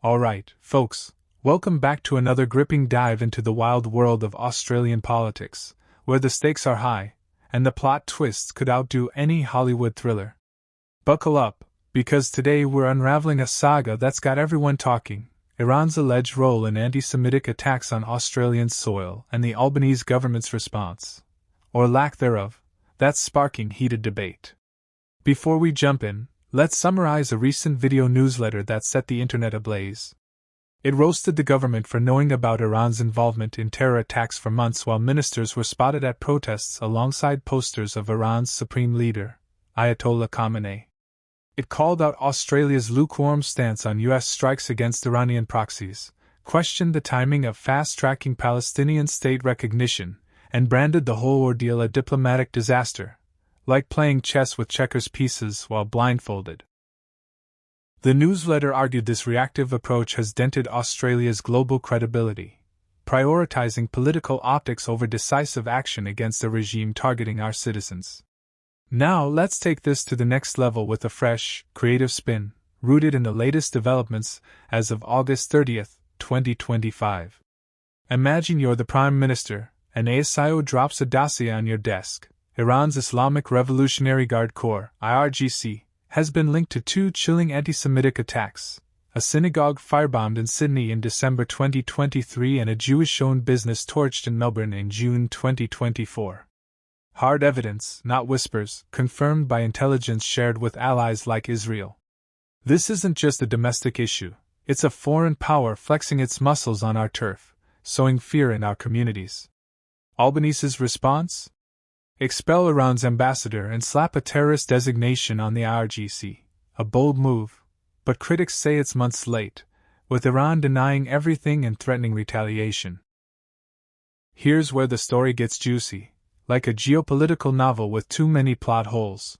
Alright, folks, welcome back to another gripping dive into the wild world of Australian politics, where the stakes are high, and the plot twists could outdo any Hollywood thriller. Buckle up, because today we're unraveling a saga that's got everyone talking: Iran's alleged role in anti-Semitic attacks on Australian soil and the Albanese government's response, or lack thereof, that's sparking heated debate. Before we jump in, let's summarize a recent video newsletter that set the internet ablaze. It roasted the government for knowing about Iran's involvement in terror attacks for months while ministers were spotted at protests alongside posters of Iran's supreme leader, Ayatollah Khamenei. It called out Australia's lukewarm stance on U.S. strikes against Iranian proxies, questioned the timing of fast-tracking Palestinian state recognition, and branded the whole ordeal a diplomatic disaster, like playing chess with checkers pieces while blindfolded. The newsletter argued this reactive approach has dented Australia's global credibility, prioritizing political optics over decisive action against a regime targeting our citizens. Now let's take this to the next level with a fresh, creative spin, rooted in the latest developments as of August 30th, 2025. Imagine you're the Prime Minister, and ASIO drops a dossier on your desk. Iran's Islamic Revolutionary Guard Corps, IRGC, has been linked to two chilling anti-Semitic attacks: a synagogue firebombed in Sydney in December 2023 and a Jewish-owned business torched in Melbourne in June 2024. Hard evidence, not whispers, confirmed by intelligence shared with allies like Israel. This isn't just a domestic issue, it's a foreign power flexing its muscles on our turf, sowing fear in our communities. Albanese's response? Expel Iran's ambassador and slap a terrorist designation on the IRGC, a bold move, but critics say it's months late, with Iran denying everything and threatening retaliation. Here's where the story gets juicy, like a geopolitical novel with too many plot holes.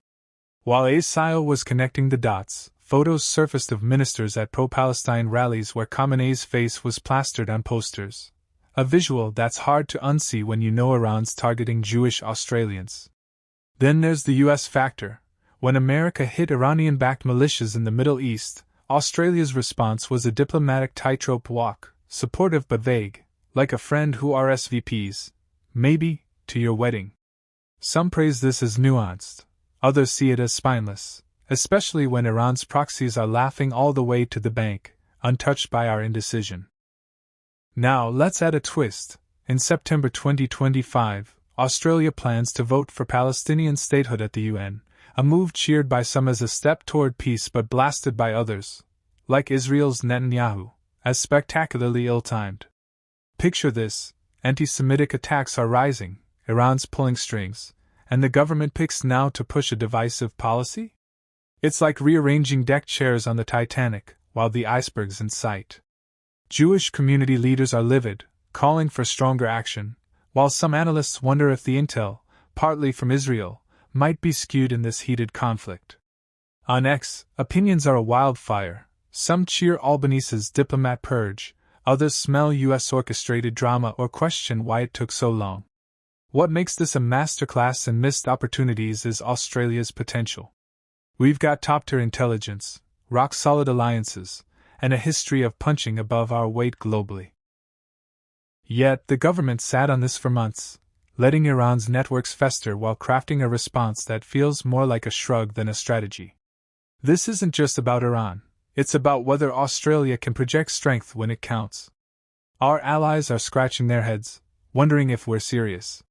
While ASIO was connecting the dots, photos surfaced of ministers at pro-Palestine rallies where Khamenei's face was plastered on posters. A visual that's hard to unsee when you know Iran's targeting Jewish Australians. Then there's the US factor. When America hit Iranian-backed militias in the Middle East, Australia's response was a diplomatic tightrope walk, supportive but vague, like a friend who RSVPs, maybe, to your wedding. Some praise this as nuanced, others see it as spineless, especially when Iran's proxies are laughing all the way to the bank, untouched by our indecision. Now let's add a twist. In September 2025, Australia plans to vote for Palestinian statehood at the UN, a move cheered by some as a step toward peace but blasted by others, like Israel's Netanyahu, as spectacularly ill-timed. Picture this: anti-Semitic attacks are rising, Iran's pulling strings, and the government picks now to push a divisive policy? It's like rearranging deck chairs on the Titanic, while the iceberg's in sight. Jewish community leaders are livid, calling for stronger action, while some analysts wonder if the intel, partly from Israel, might be skewed in this heated conflict. On X, opinions are a wildfire. Some cheer Albanese's diplomat purge, others smell US-orchestrated drama or question why it took so long. What makes this a masterclass in missed opportunities is Australia's potential. We've got top-tier intelligence, rock-solid alliances, and a history of punching above our weight globally. Yet the government sat on this for months, letting Iran's networks fester while crafting a response that feels more like a shrug than a strategy. This isn't just about Iran, it's about whether Australia can project strength when it counts. Our allies are scratching their heads, wondering if we're serious.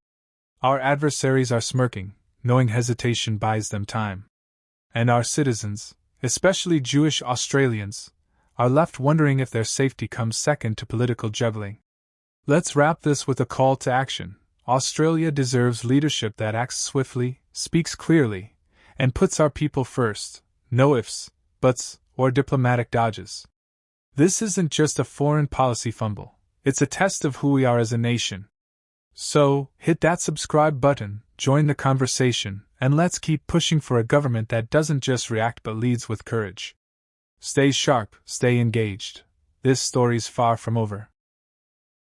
Our adversaries are smirking, knowing hesitation buys them time. And our citizens, especially Jewish Australians, are left wondering if their safety comes second to political juggling. Let's wrap this with a call to action. Australia deserves leadership that acts swiftly, speaks clearly, and puts our people first. No ifs, buts, or diplomatic dodges. This isn't just a foreign policy fumble, it's a test of who we are as a nation. So, hit that subscribe button, join the conversation, and let's keep pushing for a government that doesn't just react but leads with courage. Stay sharp, stay engaged. This story's far from over.